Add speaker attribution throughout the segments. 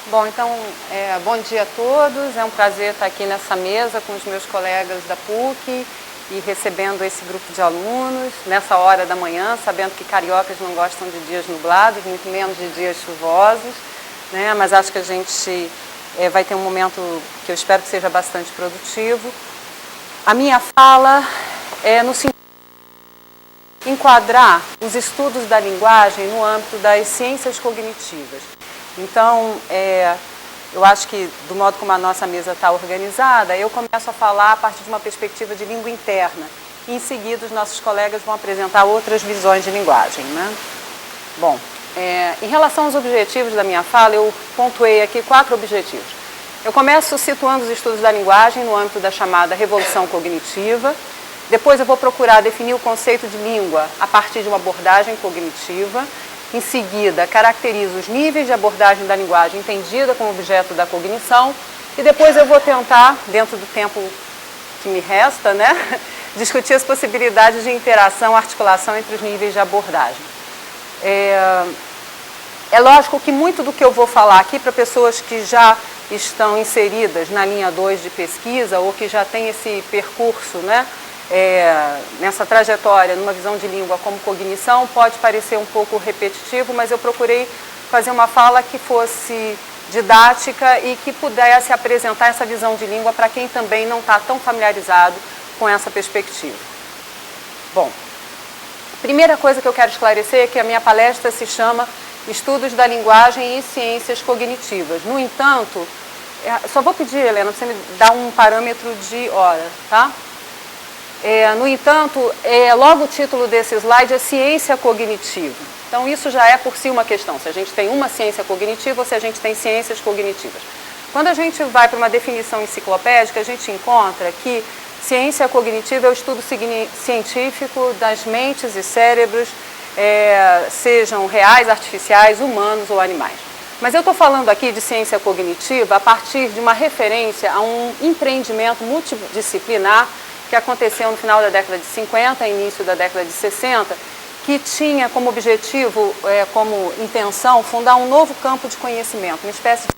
Speaker 1: Bom, então, bom dia a todos. É um prazer estar aqui nessa mesa com os meus colegas da PUC e recebendo esse grupo de alunos nessa hora da manhã, sabendo que cariocas não gostam de dias nublados, muito menos de dias chuvosos, né? Mas acho que a gente vai ter um momento que eu espero que seja bastante produtivo. A minha fala é no sentido de enquadrar os estudos da linguagem no âmbito das ciências cognitivas. Então, eu acho que, do modo como a nossa mesa está organizada, eu começo a falar a partir de uma perspectiva de língua interna. E, em seguida, os nossos colegas vão apresentar outras visões de linguagem, né? Bom, em relação aos objetivos da minha fala, eu pontuei aqui 4 objetivos. Eu começo situando os estudos da linguagem no âmbito da chamada revolução cognitiva. Depois eu vou procurar definir o conceito de língua a partir de uma abordagem cognitiva. Em seguida, caracterizo os níveis de abordagem da linguagem entendida como objeto da cognição. E depois eu vou tentar, dentro do tempo que me resta, né, discutir as possibilidades de interação, articulação entre os níveis de abordagem. É lógico que muito do que eu vou falar aqui para pessoas que já estão inseridas na linha 2 de pesquisa ou que já têm esse percurso, né, nessa trajetória, numa visão de língua como cognição, pode parecer um pouco repetitivo, mas eu procurei fazer uma fala que fosse didática e que pudesse apresentar essa visão de língua para quem também não está tão familiarizado com essa perspectiva. Bom, primeira coisa que eu quero esclarecer é que a minha palestra se chama Estudos da Linguagem e Ciências Cognitivas. No entanto, só vou pedir, Helena, para você me dar um parâmetro de hora, tá? No entanto, logo o título desse slide é Ciência Cognitiva. Então, isso já é por si uma questão, se a gente tem uma ciência cognitiva ou se a gente tem ciências cognitivas. Quando a gente vai para uma definição enciclopédica, a gente encontra que ciência cognitiva é o estudo científico das mentes e cérebros, sejam reais, artificiais, humanos ou animais. Mas eu estou falando aqui de ciência cognitiva a partir de uma referência a um empreendimento multidisciplinar que aconteceu no final da década de 50, início da década de 60, que tinha como objetivo, como intenção, fundar um novo campo de conhecimento, uma espécie de...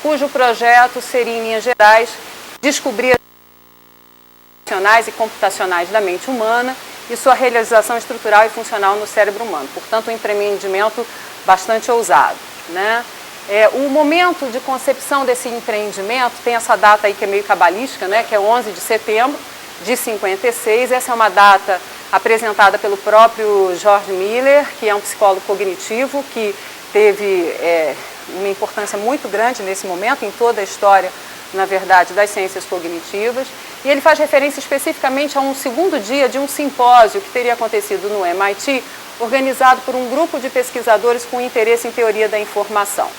Speaker 1: cujo projeto seria, em linhas gerais, descobrir as funcionais e computacionais da mente humana e sua realização estrutural e funcional no cérebro humano. Portanto, um empreendimento bastante ousado, né? O momento de concepção desse empreendimento tem essa data aí que é meio cabalística, né, que é 11 de setembro de 56. Essa é uma data apresentada pelo próprio George Miller, que é um psicólogo cognitivo que teve uma importância muito grande nesse momento em toda a história, na verdade, das ciências cognitivas. E ele faz referência especificamente a um segundo dia de um simpósio que teria acontecido no MIT, organizado por um grupo de pesquisadores com interesse em teoria da informação.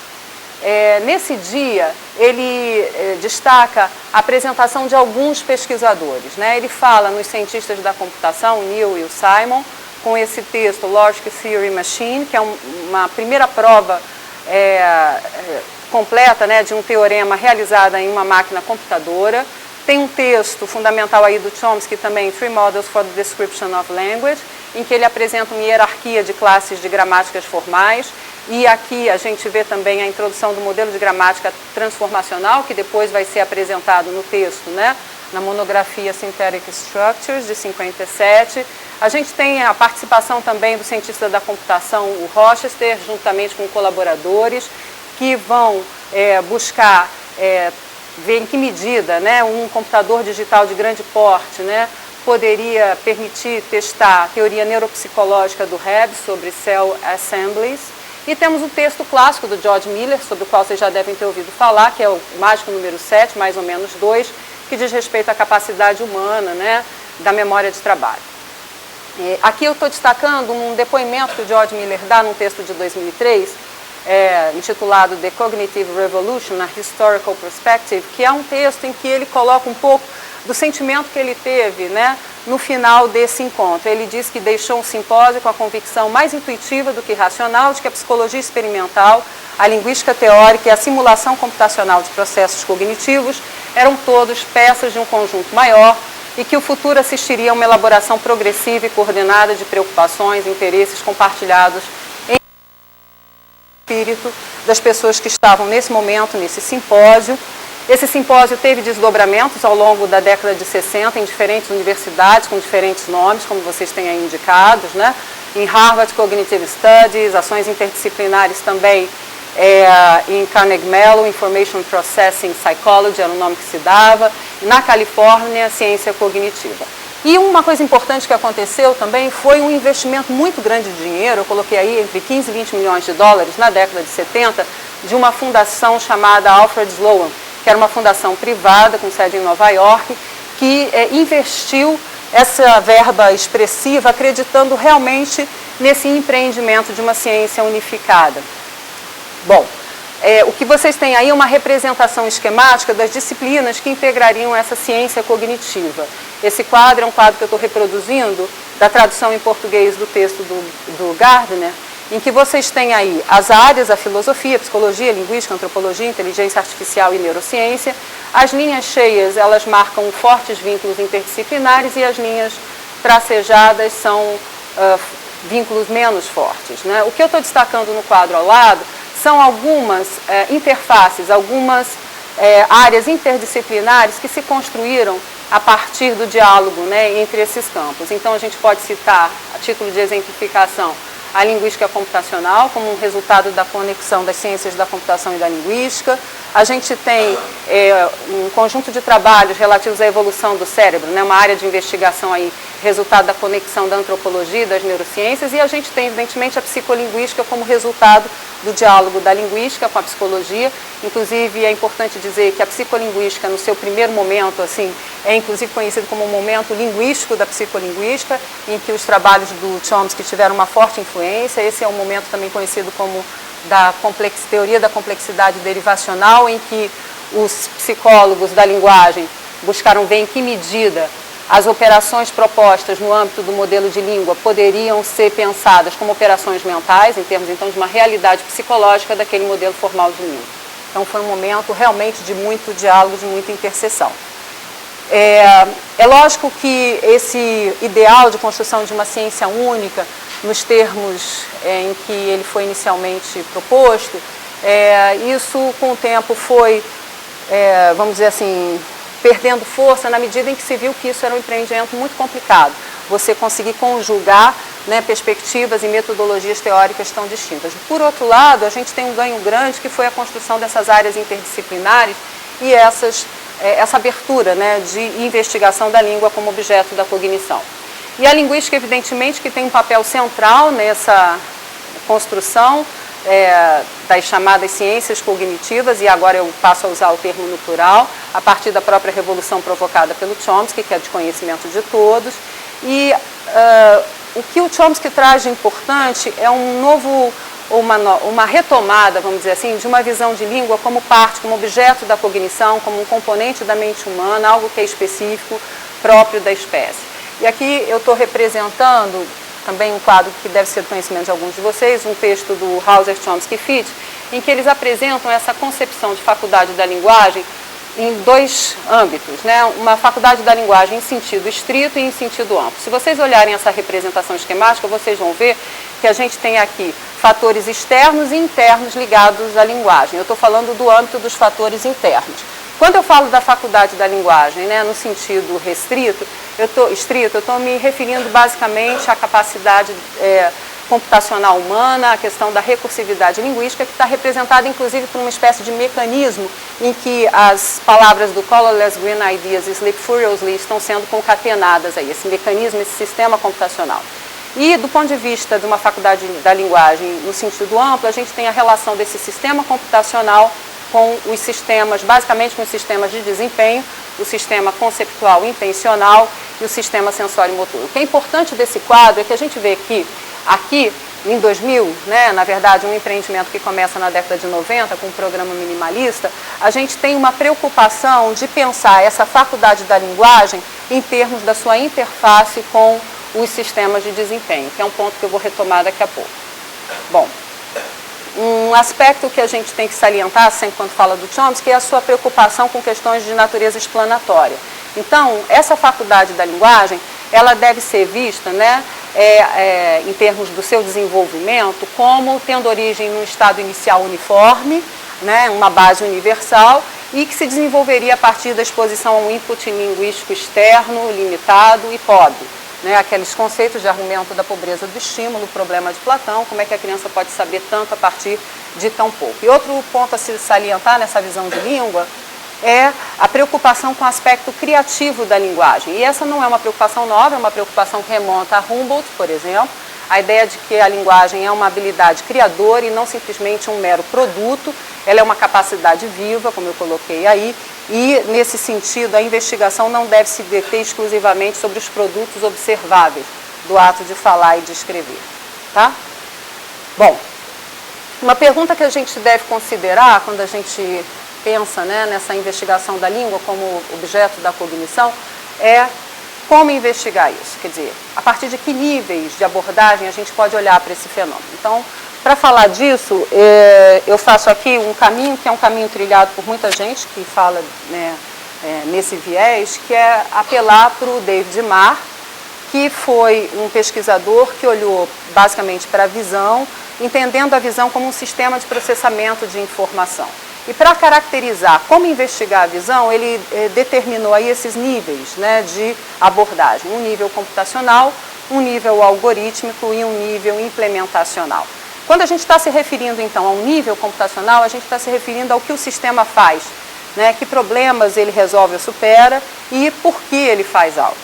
Speaker 1: Nesse dia, ele destaca a apresentação de alguns pesquisadores, né? Ele fala nos cientistas da computação, o Neil e o Simon, com esse texto, Logic Theory Machine, que é uma primeira prova completa, né, de um teorema realizada em uma máquina computadora. Tem um texto fundamental aí do Chomsky também, Three Models for the Description of Language, em que ele apresenta uma hierarquia de classes de gramáticas formais. E aqui a gente vê também a introdução do modelo de gramática transformacional, que depois vai ser apresentado no texto, né, na monografia Synthetic Structures, de 57. A gente tem a participação também do cientista da computação, o Rochester, juntamente com colaboradores, que vão buscar ver em que medida, né, um computador digital de grande porte, né, poderia permitir testar a teoria neuropsicológica do Hebb sobre cell assemblies. E temos um texto clássico do George Miller, sobre o qual vocês já devem ter ouvido falar, que é o mágico número 7, mais ou menos 2, que diz respeito à capacidade humana, né, da memória de trabalho. Aqui eu estou destacando um depoimento que o George Miller dá num texto de 2003, intitulado The Cognitive Revolution, a Historical Perspective, que é um texto em que ele coloca um pouco do sentimento que ele teve, né, no final desse encontro. Ele diz que deixou um simpósio com a convicção mais intuitiva do que racional de que a psicologia experimental, a linguística teórica e a simulação computacional de processos cognitivos eram todos peças de um conjunto maior e que o futuro assistiria a uma elaboração progressiva e coordenada de preocupações e interesses compartilhados em espírito das pessoas que estavam nesse momento, nesse simpósio. Esse simpósio teve desdobramentos ao longo da década de 60 em diferentes universidades, com diferentes nomes, como vocês têm aí indicados, né? Em Harvard Cognitive Studies, ações interdisciplinares também em Carnegie Mellon, Information Processing Psychology, era o nome que se dava, na Califórnia, Ciência Cognitiva. E uma coisa importante que aconteceu também foi um investimento muito grande de dinheiro, eu coloquei aí entre 15 e 20 milhões de dólares na década de 70, de uma fundação chamada Alfred Sloan, que era uma fundação privada com sede em Nova York, que investiu essa verba expressiva acreditando realmente nesse empreendimento de uma ciência unificada. Bom, o que vocês têm aí é uma representação esquemática das disciplinas que integrariam essa ciência cognitiva. Esse quadro é um quadro que eu estou reproduzindo da tradução em português do texto do Gardner, em que vocês têm aí as áreas, a filosofia, a psicologia, a linguística, a antropologia, a inteligência artificial e neurociência. As linhas cheias, elas marcam fortes vínculos interdisciplinares e as linhas tracejadas são vínculos menos fortes, né? O que eu estou destacando no quadro ao lado são algumas interfaces, algumas áreas interdisciplinares que se construíram a partir do diálogo, né, entre esses campos. Então, a gente pode citar, a título de exemplificação, a linguística computacional como um resultado da conexão das ciências da computação e da linguística. A gente tem um conjunto de trabalhos relativos à evolução do cérebro, né, uma área de investigação aí, resultado da conexão da antropologia e das neurociências, e a gente tem, evidentemente, a psicolinguística como resultado do diálogo da linguística com a psicologia. Inclusive, é importante dizer que a psicolinguística, no seu primeiro momento, assim, é inclusive conhecido como o momento linguístico da psicolinguística, em que os trabalhos do Chomsky tiveram uma forte influência. Esse é um momento também conhecido como da teoria da complexidade derivacional, em que os psicólogos da linguagem buscaram ver em que medida as operações propostas no âmbito do modelo de língua poderiam ser pensadas como operações mentais, em termos, então, de uma realidade psicológica daquele modelo formal de língua. Então, foi um momento realmente de muito diálogo, de muita interseção. É lógico que esse ideal de construção de uma ciência única, nos termos em que ele foi inicialmente proposto, isso, com o tempo, foi, vamos dizer assim, perdendo força na medida em que se viu que isso era um empreendimento muito complicado. Você conseguir conjugar, né, perspectivas e metodologias teóricas tão distintas. Por outro lado, a gente tem um ganho grande que foi a construção dessas áreas interdisciplinares e essa abertura, né, de investigação da língua como objeto da cognição. E a linguística, evidentemente, que tem um papel central nessa construção das chamadas ciências cognitivas, e agora eu passo a usar o termo no plural, a partir da própria revolução provocada pelo Chomsky, que é de conhecimento de todos. E o que o Chomsky traz de importante é uma retomada, vamos dizer assim, de uma visão de língua como parte, como objeto da cognição, como um componente da mente humana, algo que é específico, próprio da espécie. E aqui eu estou representando também um quadro que deve ser do conhecimento de alguns de vocês, um texto do Hauser, Chomsky e Fitch, em que eles apresentam essa concepção de faculdade da linguagem em dois âmbitos, né? Uma faculdade da linguagem em sentido estrito e em sentido amplo. Se vocês olharem essa representação esquemática, vocês vão ver que a gente tem aqui fatores externos e internos ligados à linguagem. Eu estou falando do âmbito dos fatores internos. Quando eu falo da faculdade da linguagem, né, no sentido restrito, eu estou me referindo basicamente à capacidade computacional humana, a questão da recursividade linguística, que está representada inclusive por uma espécie de mecanismo em que as palavras do colorless green ideas e sleep furiously estão sendo concatenadas aí, esse mecanismo, esse sistema computacional. E do ponto de vista de uma faculdade da linguagem no sentido amplo, a gente tem a relação desse sistema computacional com os sistemas, basicamente com os sistemas de desempenho, o sistema conceptual intencional e o sistema sensório-motor. O que é importante desse quadro é que a gente vê que aqui, em 2000, né, na verdade, um empreendimento que começa na década de 90, com um programa minimalista, a gente tem uma preocupação de pensar essa faculdade da linguagem em termos da sua interface com os sistemas de desempenho, que é um ponto que eu vou retomar daqui a pouco. Bom, um aspecto que a gente tem que salientar, sempre quando fala do Chomsky, é a sua preocupação com questões de natureza explanatória. Então, essa faculdade da linguagem, ela deve ser vista, né, em termos do seu desenvolvimento, como tendo origem num estado inicial uniforme, né, uma base universal, e que se desenvolveria a partir da exposição a um input linguístico externo, limitado e pobre. Né, aqueles conceitos de argumento da pobreza do estímulo, o problema de Platão, como é que a criança pode saber tanto a partir de tão pouco. E outro ponto a se salientar nessa visão de língua é a preocupação com o aspecto criativo da linguagem. E essa não é uma preocupação nova, é uma preocupação que remonta a Humboldt, por exemplo, a ideia de que a linguagem é uma habilidade criadora e não simplesmente um mero produto, ela é uma capacidade viva, como eu coloquei aí, e nesse sentido a investigação não deve se deter exclusivamente sobre os produtos observáveis do ato de falar e de escrever. Tá? Bom, uma pergunta que a gente deve considerar quando a gente pensa, né, nessa investigação da língua como objeto da cognição é como investigar isso, quer dizer, a partir de que níveis de abordagem a gente pode olhar para esse fenômeno. Então, para falar disso, eu faço aqui um caminho que é um caminho trilhado por muita gente que fala, né, nesse viés, que é apelar para o David Marr, que foi um pesquisador que olhou basicamente para a visão, entendendo a visão como um sistema de processamento de informação. E para caracterizar como investigar a visão, ele determinou aí esses níveis, né, de abordagem. Um nível computacional, um nível algorítmico e um nível implementacional. Quando a gente está se referindo, então, a um nível computacional, a gente está se referindo ao que o sistema faz, né, que problemas ele resolve ou supera e por que ele faz algo.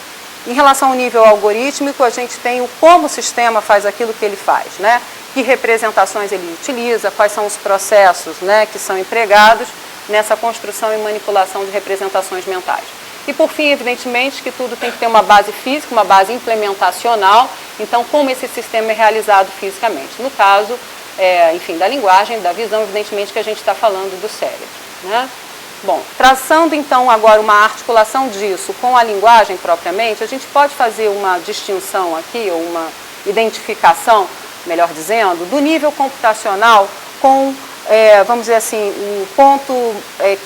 Speaker 1: Em relação ao nível algorítmico, a gente tem o como o sistema faz aquilo que ele faz, né? Que representações ele utiliza, quais são os processos, né, que são empregados nessa construção e manipulação de representações mentais. E por fim, evidentemente, que tudo tem que ter uma base física, uma base implementacional, então como esse sistema é realizado fisicamente. No caso, enfim, da linguagem, da visão, evidentemente que a gente está falando do cérebro, né? Bom, traçando então agora uma articulação disso com a linguagem propriamente, a gente pode fazer uma distinção aqui, ou uma identificação, melhor dizendo, do nível computacional com, vamos dizer assim, um ponto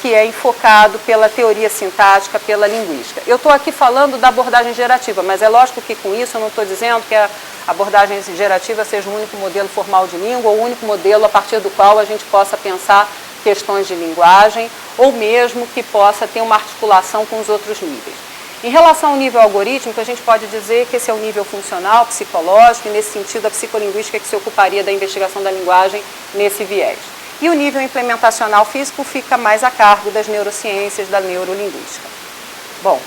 Speaker 1: que é enfocado pela teoria sintática, pela linguística. Eu estou aqui falando da abordagem gerativa, mas é lógico que com isso eu não estou dizendo que a abordagem gerativa seja o único modelo formal de língua, ou o único modelo a partir do qual a gente possa pensar questões de linguagem, ou mesmo que possa ter uma articulação com os outros níveis. Em relação ao nível algorítmico, a gente pode dizer que esse é o nível funcional, psicológico, e nesse sentido a psicolinguística que se ocuparia da investigação da linguagem nesse viés. E o nível implementacional físico fica mais a cargo das neurociências, da neurolinguística. Bom,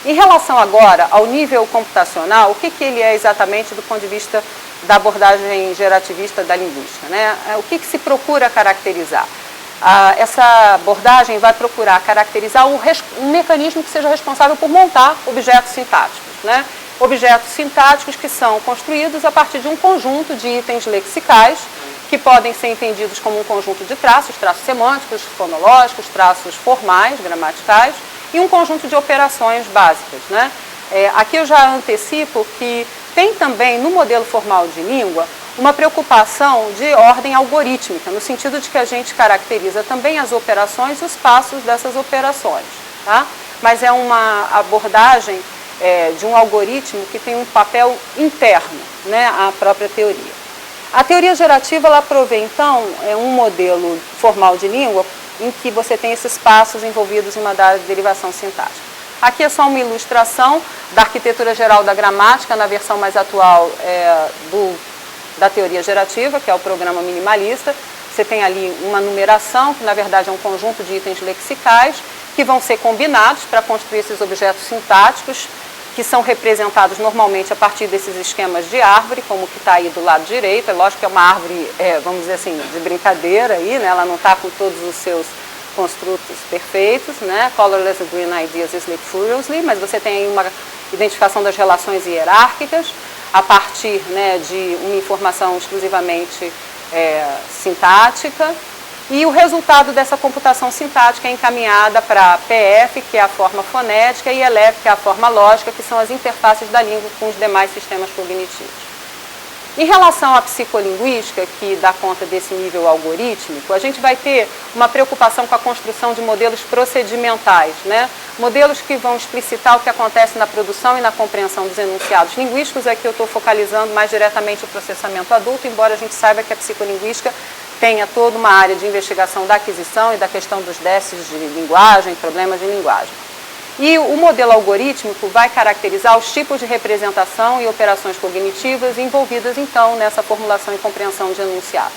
Speaker 1: em relação agora ao nível computacional, o que ele é exatamente do ponto de vista da abordagem gerativista da linguística, né? O que se procura caracterizar? Essa abordagem vai procurar caracterizar um mecanismo que seja responsável por montar objetos sintáticos, né? Objetos sintáticos que são construídos a partir de um conjunto de itens lexicais que podem ser entendidos como um conjunto de traços semânticos, fonológicos, traços formais, gramaticais, e um conjunto de operações básicas, né? Aqui eu já antecipo que tem também no modelo formal de língua uma preocupação de ordem algorítmica, no sentido de que a gente caracteriza também as operações e os passos dessas operações, tá? Mas é uma abordagem de um algoritmo que tem um papel interno, né, à própria teoria. A teoria gerativa, ela provê, então, um modelo formal de língua em que você tem esses passos envolvidos em uma derivação sintática. Aqui é só uma ilustração da arquitetura geral da gramática, na versão mais atual da teoria gerativa, que é o programa minimalista. Você tem ali uma numeração, que na verdade é um conjunto de itens lexicais, que vão ser combinados para construir esses objetos sintáticos, que são representados normalmente a partir desses esquemas de árvore, como que está aí do lado direito. É lógico que é uma árvore, vamos dizer assim, de brincadeira aí, né? Ela não está com todos os seus construtos perfeitos, né? Colorless green ideas sleep furiously, mas você tem aí uma identificação das relações hierárquicas a partir, né, de uma informação exclusivamente sintática, e o resultado dessa computação sintática é encaminhada para PF, que é a forma fonética, e ELEF, que é a forma lógica, que são as interfaces da língua com os demais sistemas cognitivos. Em relação à psicolinguística, que dá conta desse nível algorítmico, a gente vai ter uma preocupação com a construção de modelos procedimentais, né? Modelos que vão explicitar o que acontece na produção e na compreensão dos enunciados linguísticos. Aqui eu estou focalizando mais diretamente o processamento adulto, embora a gente saiba que a psicolinguística tenha toda uma área de investigação da aquisição e da questão dos déficits de linguagem, problemas de linguagem. E o modelo algorítmico vai caracterizar os tipos de representação e operações cognitivas envolvidas, então, nessa formulação e compreensão de enunciados.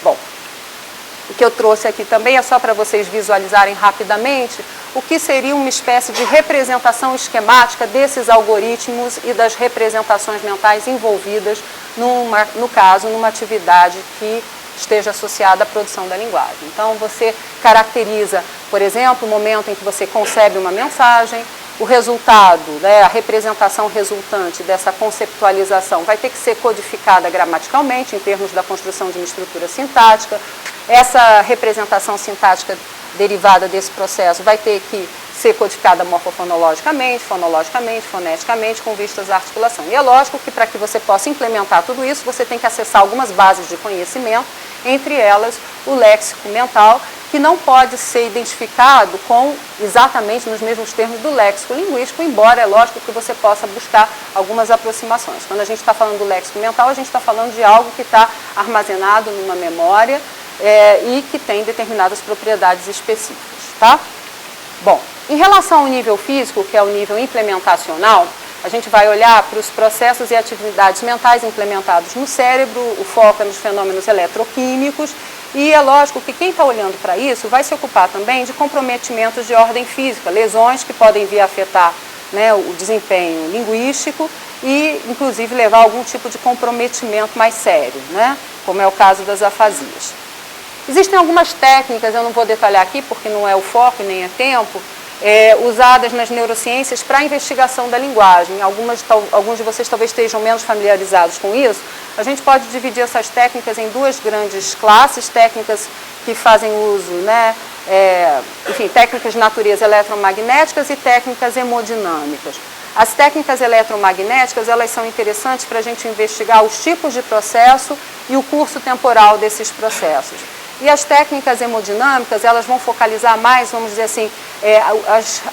Speaker 1: Bom, o que eu trouxe aqui também é só para vocês visualizarem rapidamente o que seria uma espécie de representação esquemática desses algoritmos e das representações mentais envolvidas, no caso, numa atividade que esteja associada à produção da linguagem. Então, você caracteriza, por exemplo, o momento em que você concebe uma mensagem, o resultado, né, a representação resultante dessa conceptualização vai ter que ser codificada gramaticalmente, em termos da construção de uma estrutura sintática. Essa representação sintática derivada desse processo vai ter que ser codificada morfofonologicamente, fonologicamente, foneticamente, com vistas à articulação. E é lógico que para que você possa implementar tudo isso, você tem que acessar algumas bases de conhecimento, entre elas o léxico mental, que não pode ser identificado exatamente nos mesmos termos do léxico linguístico, embora é lógico que você possa buscar algumas aproximações. Quando a gente está falando do léxico mental, a gente está falando de algo que está armazenado numa memória e que tem determinadas propriedades específicas, tá? Bom, em relação ao nível físico, que é o nível implementacional, a gente vai olhar para os processos e atividades mentais implementados no cérebro, o foco é nos fenômenos eletroquímicos, e é lógico que quem está olhando para isso vai se ocupar também de comprometimentos de ordem física, lesões que podem vir a afetar, né, o desempenho linguístico e, inclusive, levar a algum tipo de comprometimento mais sério, né, como é o caso das afasias. Existem algumas técnicas, eu não vou detalhar aqui porque não é o foco e nem é tempo, usadas nas neurociências para a investigação da linguagem. Alguns de vocês talvez estejam menos familiarizados com isso. A gente pode dividir essas técnicas em duas grandes classes, técnicas que fazem uso, né, enfim, técnicas de natureza eletromagnéticas e técnicas hemodinâmicas. As técnicas eletromagnéticas, elas são interessantes para a gente investigar os tipos de processo e o curso temporal desses processos. E as técnicas hemodinâmicas, elas vão focalizar mais, vamos dizer assim,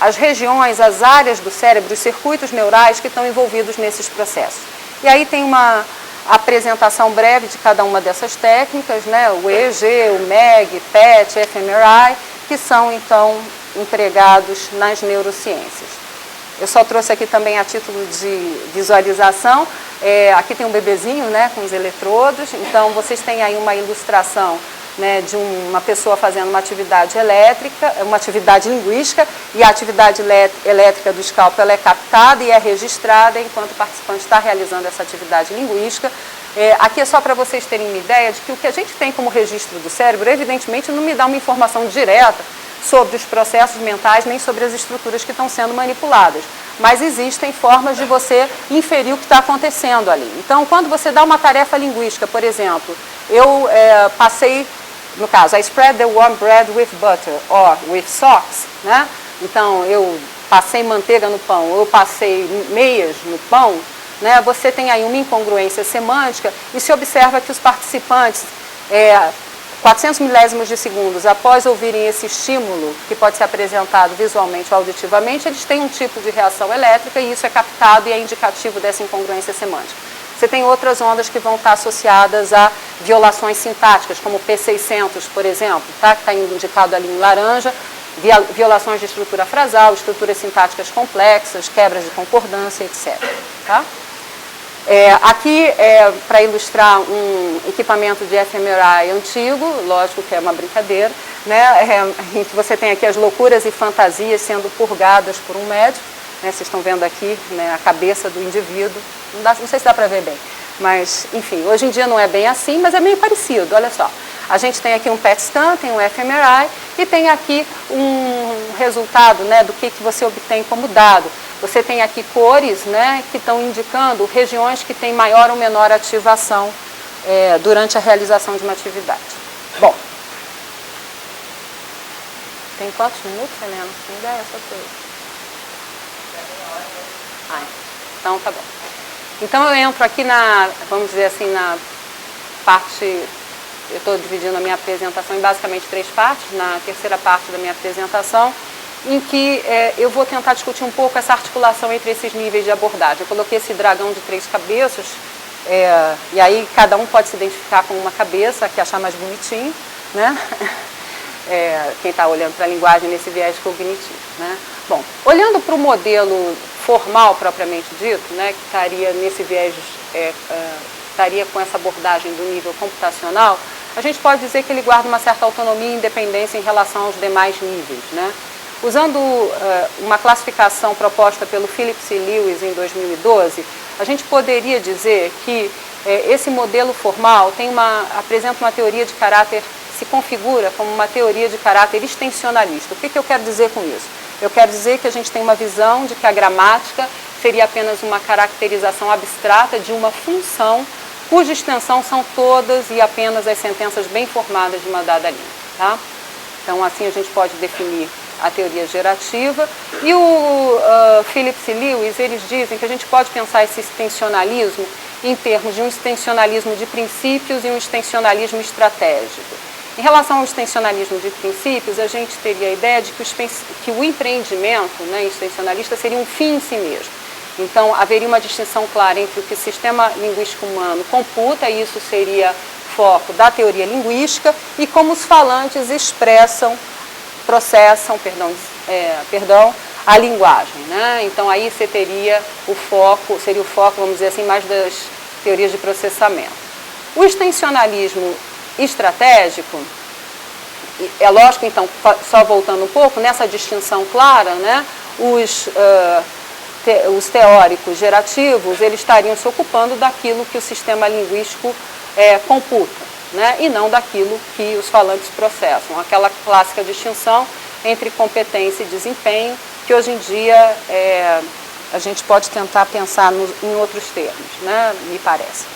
Speaker 1: as regiões, as áreas do cérebro, os circuitos neurais que estão envolvidos nesses processos. E aí tem uma apresentação breve de cada uma dessas técnicas, né? O EEG, o MEG, PET, fMRI, que são, então, empregados nas neurociências. Eu só trouxe aqui também a título de visualização. Aqui tem um bebezinho, né, com os eletrodos. Então, vocês têm aí uma ilustração, né, de uma pessoa fazendo uma atividade elétrica, uma atividade linguística, e a atividade elétrica do escalpo ela é captada e é registrada enquanto o participante está realizando essa atividade linguística. Aqui é só para vocês terem uma ideia de que o que a gente tem como registro do cérebro, evidentemente, não me dá uma informação direta sobre os processos mentais, nem sobre as estruturas que estão sendo manipuladas. Mas existem formas de você inferir o que está acontecendo ali. Então, quando você dá uma tarefa linguística, por exemplo, eu passei, no caso, I spread the warm bread with butter or with socks, né? Então, eu passei manteiga no pão, eu passei meias no pão, né? Você tem aí uma incongruência semântica e se observa que os participantes, 400 milésimos de segundos após ouvirem esse estímulo, que pode ser apresentado visualmente ou auditivamente, eles têm um tipo de reação elétrica e isso é captado e é indicativo dessa incongruência semântica. Você tem outras ondas que vão estar associadas a violações sintáticas, como o P600, por exemplo, tá? Que está indicado ali em laranja, violações de estrutura frasal, estruturas sintáticas complexas, quebras de concordância, etc. Tá? Aqui é para ilustrar um equipamento de fMRI antigo, lógico que é uma brincadeira, né? Em que você tem aqui as loucuras e fantasias sendo purgadas por um médico, né? Vocês estão vendo aqui, né, a cabeça do indivíduo, não sei se dá para ver bem, mas enfim, hoje em dia não é bem assim, mas é meio parecido, olha só. A gente tem aqui um PET scan, tem um fMRI e tem aqui um resultado, né, do que você obtém como dado. Você tem aqui cores, né, que estão indicando regiões que têm maior ou menor ativação durante a realização de uma atividade. Bom, tem quantos minutos, Helena? Não tem ideia? Só 3. Então tá bom. Então eu entro aqui na, vamos dizer assim, na parte, eu estou dividindo a minha apresentação em basicamente 3 partes, na terceira parte da minha apresentação, em que eu vou tentar discutir um pouco essa articulação entre esses níveis de abordagem. Eu coloquei esse dragão de 3 cabeças, e aí cada um pode se identificar com uma cabeça, que achar mais bonitinho, né? Quem está olhando para a linguagem nesse viés cognitivo, né? Bom, olhando para o modelo formal propriamente dito, né, que estaria nesse viés, estaria com essa abordagem do nível computacional, a gente pode dizer que ele guarda uma certa autonomia e independência em relação aos demais níveis, né? Usando uma classificação proposta pelo Phillips e Lewis em 2012, a gente poderia dizer que esse modelo formal apresenta uma teoria de caráter, se configura como uma teoria de caráter extensionalista. O que eu quero dizer com isso? Eu quero dizer que a gente tem uma visão de que a gramática seria apenas uma caracterização abstrata de uma função cuja extensão são todas e apenas as sentenças bem formadas de uma dada língua, tá? Então, assim a gente pode definir a teoria gerativa. E o Phillips e Lewis, eles dizem que a gente pode pensar esse extensionalismo em termos de um extensionalismo de princípios e um extensionalismo estratégico. Em relação ao extensionalismo de princípios, a gente teria a ideia de que o empreendimento, né, extensionalista seria um fim em si mesmo. Então, haveria uma distinção clara entre o que o sistema linguístico humano computa, e isso seria foco da teoria linguística, e como os falantes processam a linguagem, né? Então, aí você teria seria o foco, vamos dizer assim, mais das teorias de processamento. O extensionalismo estratégico, é lógico, então, só voltando um pouco, nessa distinção clara, né, os teóricos gerativos, eles estariam se ocupando daquilo que o sistema linguístico computa, né, e não daquilo que os falantes processam. Aquela clássica distinção entre competência e desempenho, que hoje em dia a gente pode tentar pensar em outros termos, né, me parece.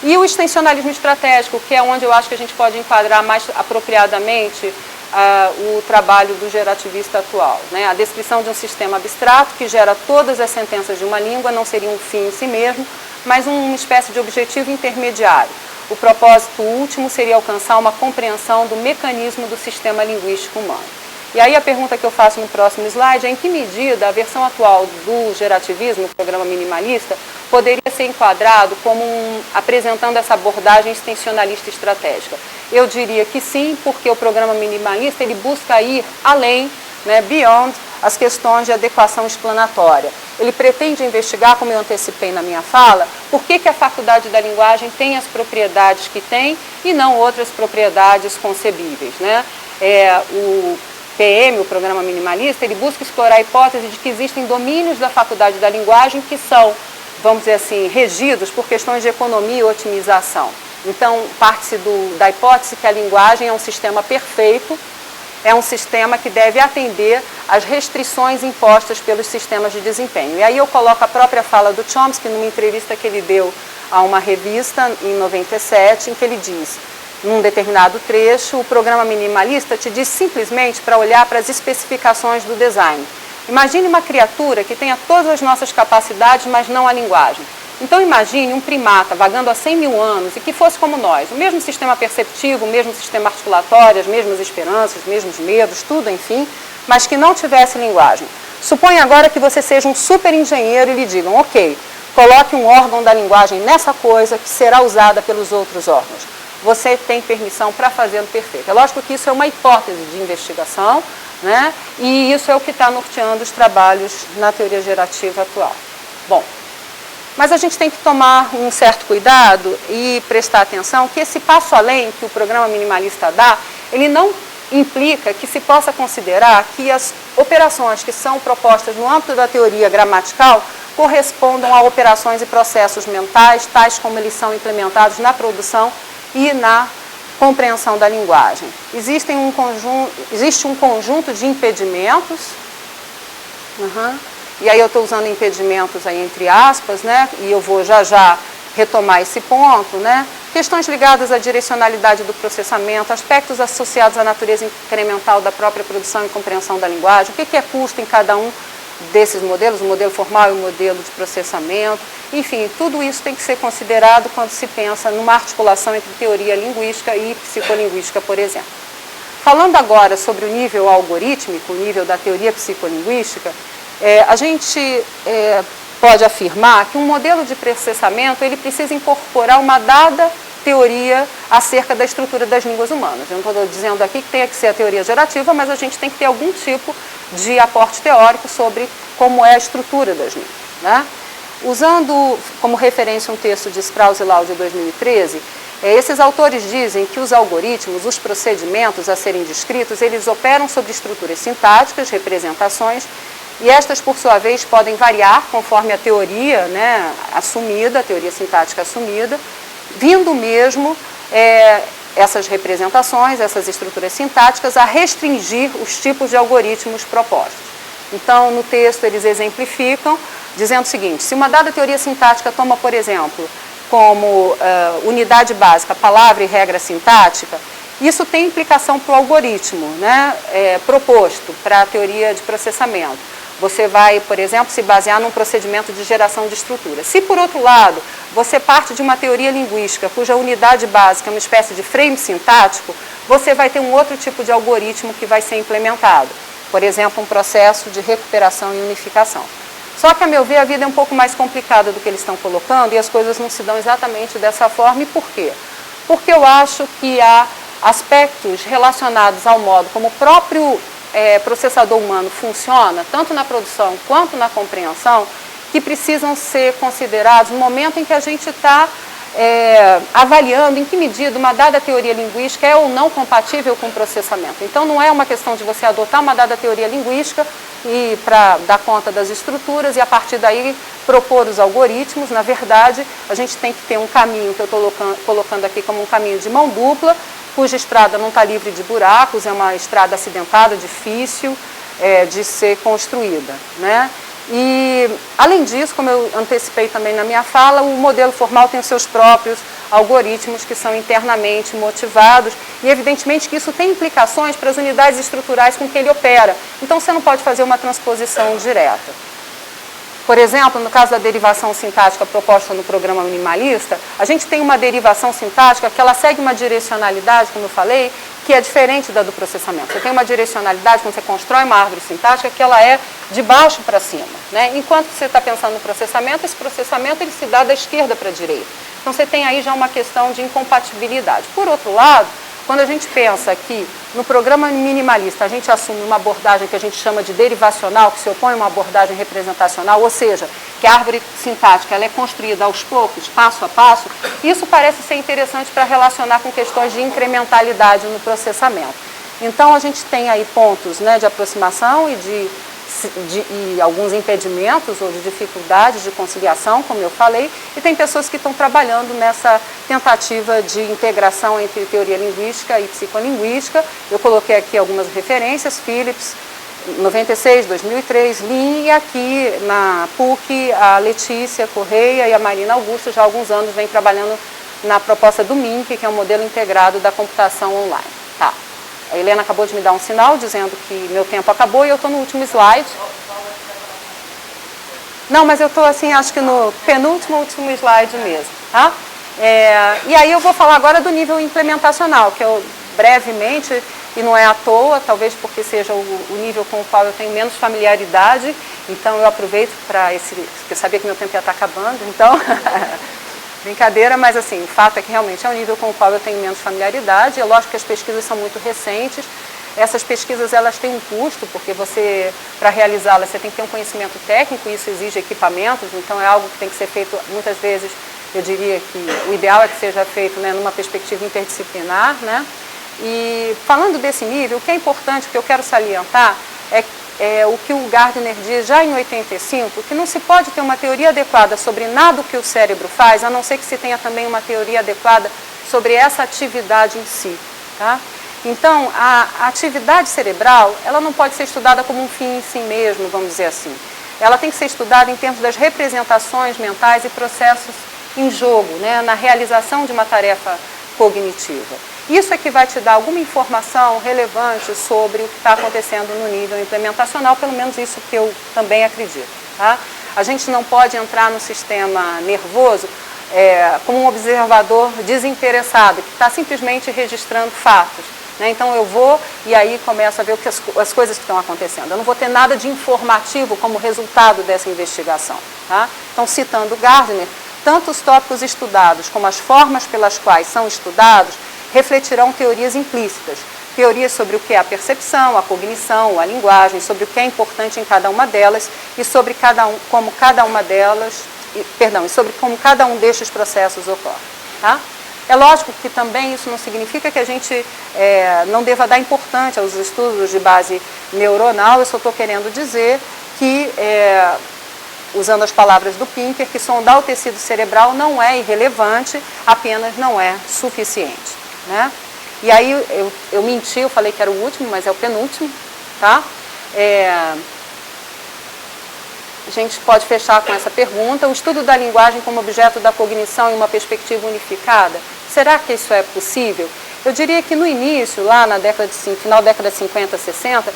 Speaker 1: E o extensionalismo estratégico, que é onde eu acho que a gente pode enquadrar mais apropriadamente o trabalho do gerativista atual, né? A descrição de um sistema abstrato que gera todas as sentenças de uma língua não seria um fim em si mesmo, mas uma espécie de objetivo intermediário. O propósito último seria alcançar uma compreensão do mecanismo do sistema linguístico humano. E aí a pergunta que eu faço no próximo slide é em que medida a versão atual do gerativismo, o programa minimalista, poderia ser enquadrado como apresentando essa abordagem extensionalista estratégica. Eu diria que sim, porque o programa minimalista ele busca ir além, né, beyond as questões de adequação explanatória. Ele pretende investigar, como eu antecipei na minha fala, por que a faculdade da linguagem tem as propriedades que tem e não outras propriedades concebíveis, né? O PM, o programa minimalista, ele busca explorar a hipótese de que existem domínios da faculdade da linguagem que são, vamos dizer assim, regidos por questões de economia e otimização. Então, parte-se da hipótese que a linguagem é um sistema perfeito, é um sistema que deve atender às restrições impostas pelos sistemas de desempenho. E aí eu coloco a própria fala do Chomsky numa entrevista que ele deu a uma revista em 97, em que ele diz: num determinado trecho, o programa minimalista te diz simplesmente para olhar para as especificações do design. Imagine uma criatura que tenha todas as nossas capacidades, mas não a linguagem. Então imagine um primata vagando há 100 mil anos e que fosse como nós, o mesmo sistema perceptivo, o mesmo sistema articulatório, as mesmas esperanças, os mesmos medos, tudo, enfim, mas que não tivesse linguagem. Suponha agora que você seja um super engenheiro e lhe digam: ok, coloque um órgão da linguagem nessa coisa que será usada pelos outros órgãos. Você tem permissão para fazê-lo perfeito. É lógico que isso é uma hipótese de investigação, né? E isso é o que está norteando os trabalhos na teoria gerativa atual. Bom, mas a gente tem que tomar um certo cuidado e prestar atenção que esse passo além que o programa minimalista dá, ele não implica que se possa considerar que as operações que são propostas no âmbito da teoria gramatical correspondam a operações e processos mentais, tais como eles são implementados na produção e na compreensão da linguagem. Existe um conjunto de impedimentos, e aí eu estou usando impedimentos aí entre aspas, né? E eu vou já retomar esse ponto, né? Questões ligadas à direcionalidade do processamento, aspectos associados à natureza incremental da própria produção e compreensão da linguagem, o que é custo em cada um desses modelos, o modelo formal e o modelo de processamento. Enfim, tudo isso tem que ser considerado quando se pensa numa articulação entre teoria linguística e psicolinguística, por exemplo. Falando agora sobre o nível algorítmico, o nível da teoria psicolinguística, a gente pode afirmar que um modelo de processamento ele precisa incorporar uma dada teoria acerca da estrutura das línguas humanas. Eu não estou dizendo aqui que tenha que ser a teoria gerativa, mas a gente tem que ter algum tipo de aporte teórico sobre como é a estrutura das línguas, né? Usando como referência um texto de Strauss e Lau de 2013, esses autores dizem que os algoritmos, os procedimentos a serem descritos, eles operam sobre estruturas sintáticas, representações, e estas, por sua vez, podem variar conforme a teoria, né, assumida, a teoria sintática assumida, vindo mesmo essas representações, essas estruturas sintáticas, a restringir os tipos de algoritmos propostos. Então, no texto, eles exemplificam, dizendo o seguinte: se uma dada teoria sintática toma, por exemplo, como unidade básica palavra e regra sintática, isso tem implicação para o algoritmo, né, proposto para a teoria de processamento. Você vai, por exemplo, se basear num procedimento de geração de estrutura. Se, por outro lado, você parte de uma teoria linguística cuja unidade básica é uma espécie de frame sintático, você vai ter um outro tipo de algoritmo que vai ser implementado. Por exemplo, um processo de recuperação e unificação. Só que, a meu ver, a vida é um pouco mais complicada do que eles estão colocando e as coisas não se dão exatamente dessa forma. E por quê? Porque eu acho que há aspectos relacionados ao modo como o próprio processador humano funciona, tanto na produção quanto na compreensão, que precisam ser considerados no momento em que a gente está avaliando em que medida uma dada teoria linguística é ou não compatível com o processamento. Então, não é uma questão de você adotar uma dada teoria linguística e para dar conta das estruturas e, a partir daí, propor os algoritmos. Na verdade, a gente tem que ter um caminho, que eu estou colocando aqui como um caminho de mão dupla, cuja estrada não está livre de buracos, é uma estrada acidentada, difícil de ser construída, né? E, além disso, como eu antecipei também na minha fala, o modelo formal tem os seus próprios algoritmos que são internamente motivados e, evidentemente, que isso tem implicações para as unidades estruturais com que ele opera. Então, você não pode fazer uma transposição direta. Por exemplo, no caso da derivação sintática proposta no programa minimalista, a gente tem uma derivação sintática que ela segue uma direcionalidade, como eu falei, que é diferente da do processamento. Você tem uma direcionalidade, quando você constrói uma árvore sintática, que ela é de baixo para cima, né? Enquanto você está pensando no processamento, esse processamento ele se dá da esquerda para a direita. Então, você tem aí já uma questão de incompatibilidade. Por outro lado, quando a gente pensa que no programa minimalista a gente assume uma abordagem que a gente chama de derivacional, que se opõe a uma abordagem representacional, ou seja, que a árvore sintática ela é construída aos poucos, passo a passo, isso parece ser interessante para relacionar com questões de incrementalidade no processamento. Então, a gente tem aí pontos, né, de aproximação e alguns impedimentos ou de dificuldades de conciliação, como eu falei, e tem pessoas que estão trabalhando nessa tentativa de integração entre teoria linguística e psicolinguística. Eu coloquei aqui algumas referências: Phillips, 96, 2003, Lin, e aqui na PUC a Letícia Correia e a Marina Augusto já há alguns anos vêm trabalhando na proposta do MINC, que é um modelo integrado da computação online. Tá. A Helena acabou de me dar um sinal dizendo que meu tempo acabou e eu estou no último slide. Não, mas eu estou assim, acho que no penúltimo, último slide mesmo, tá? E aí eu vou falar agora do nível implementacional, que eu brevemente, e não é à toa, talvez porque seja o nível com o qual eu tenho menos familiaridade, então eu aproveito para porque eu sabia que meu tempo ia estar acabando, então... Brincadeira, mas assim, o fato é que realmente é um nível com o qual eu tenho menos familiaridade. É lógico que as pesquisas são muito recentes. Essas pesquisas, elas têm um custo, porque você, para realizá-las, você tem que ter um conhecimento técnico, e isso exige equipamentos, então é algo que tem que ser feito, muitas vezes, eu diria que o ideal é que seja feito, né, numa perspectiva interdisciplinar, né? E falando desse nível, o que é importante, o que eu quero salientar, é o que o Gardner diz já em 85, que não se pode ter uma teoria adequada sobre nada o que o cérebro faz, a não ser que se tenha também uma teoria adequada sobre essa atividade em si, tá? Então, a atividade cerebral, ela não pode ser estudada como um fim em si mesmo, vamos dizer assim. Ela tem que ser estudada em termos das representações mentais e processos em jogo, né, na realização de uma tarefa cognitiva. Isso é que vai te dar alguma informação relevante sobre o que está acontecendo no nível implementacional, pelo menos isso que eu também acredito. Tá? A gente não pode entrar no sistema nervoso como um observador desinteressado, que está simplesmente registrando fatos. Né? Então eu vou e aí começo a ver as coisas que estão acontecendo. Eu não vou ter nada de informativo como resultado dessa investigação. Tá? Então, citando Gardner, tanto os tópicos estudados como as formas pelas quais são estudados refletirão teorias implícitas, teorias sobre o que é a percepção, a cognição, a linguagem, sobre o que é importante em cada uma delas e sobre como cada um destes processos ocorre. Tá? É lógico que também isso não significa que a gente não deva dar importância aos estudos de base neuronal, eu só estou querendo dizer que, usando as palavras do Pinker, que sondar o tecido cerebral não é irrelevante, apenas não é suficiente. Né? E aí eu menti, eu falei que era o último, mas é o penúltimo. Tá? A gente pode fechar com essa pergunta. O estudo da linguagem como objeto da cognição em uma perspectiva unificada, será que isso é possível? Eu diria que no início, lá na final da década de 50, 60,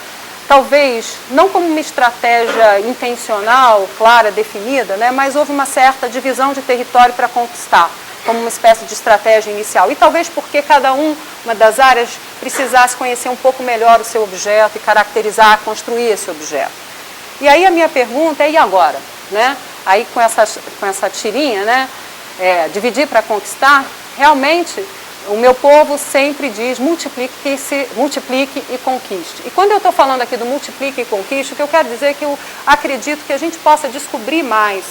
Speaker 1: talvez não como uma estratégia intencional, clara, definida, né, mas houve uma certa divisão de território para conquistar, como uma espécie de estratégia inicial. E talvez porque cada uma das áreas precisasse conhecer um pouco melhor o seu objeto e caracterizar, construir esse objeto. E aí a minha pergunta é, e agora? Né? Aí com essa tirinha, né, dividir para conquistar, realmente o meu povo sempre diz multiplique e conquiste. E quando eu estou falando aqui do multiplique e conquiste, o que eu quero dizer é que eu acredito que a gente possa descobrir mais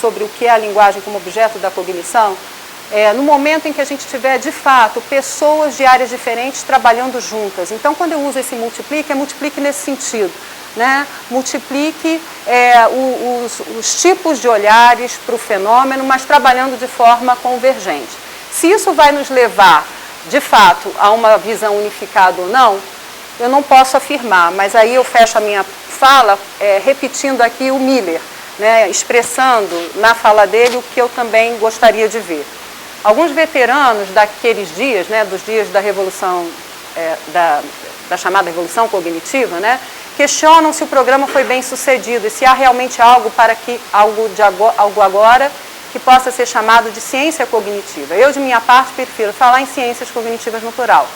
Speaker 1: sobre o que é a linguagem como objeto da cognição, no momento em que a gente tiver, de fato, pessoas de áreas diferentes trabalhando juntas. Então, quando eu uso esse multiplique, é multiplique nesse sentido. Né? Multiplique os tipos de olhares para o fenômeno, mas trabalhando de forma convergente. Se isso vai nos levar, de fato, a uma visão unificada ou não, eu não posso afirmar, mas aí eu fecho a minha fala repetindo aqui o Miller, né, expressando na fala dele o que eu também gostaria de ver. Alguns veteranos daqueles dias, né, dos dias da revolução, da chamada revolução cognitiva, né, questionam se o programa foi bem sucedido e se há realmente algo agora que possa ser chamado de ciência cognitiva. Eu, de minha parte, prefiro falar em ciências cognitivas no plural.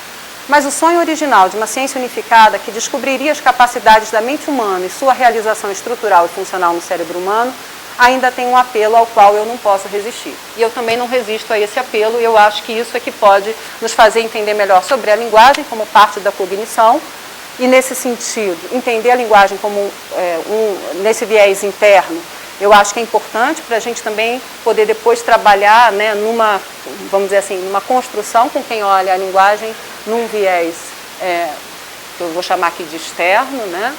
Speaker 1: Mas o sonho original de uma ciência unificada que descobriria as capacidades da mente humana e sua realização estrutural e funcional no cérebro humano ainda tem um apelo ao qual eu não posso resistir. E eu também não resisto a esse apelo e eu acho que isso é que pode nos fazer entender melhor sobre a linguagem como parte da cognição e, nesse sentido, entender a linguagem como nesse viés interno. Eu acho que é importante para a gente também poder depois trabalhar, né, vamos dizer assim, numa construção com quem olha a linguagem num viés, que eu vou chamar aqui de externo, né,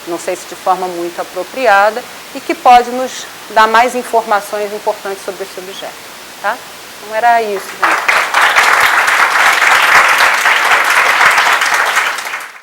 Speaker 1: não sei se de forma muito apropriada, e que pode nos dar mais informações importantes sobre esse objeto. Tá? Então era isso, gente.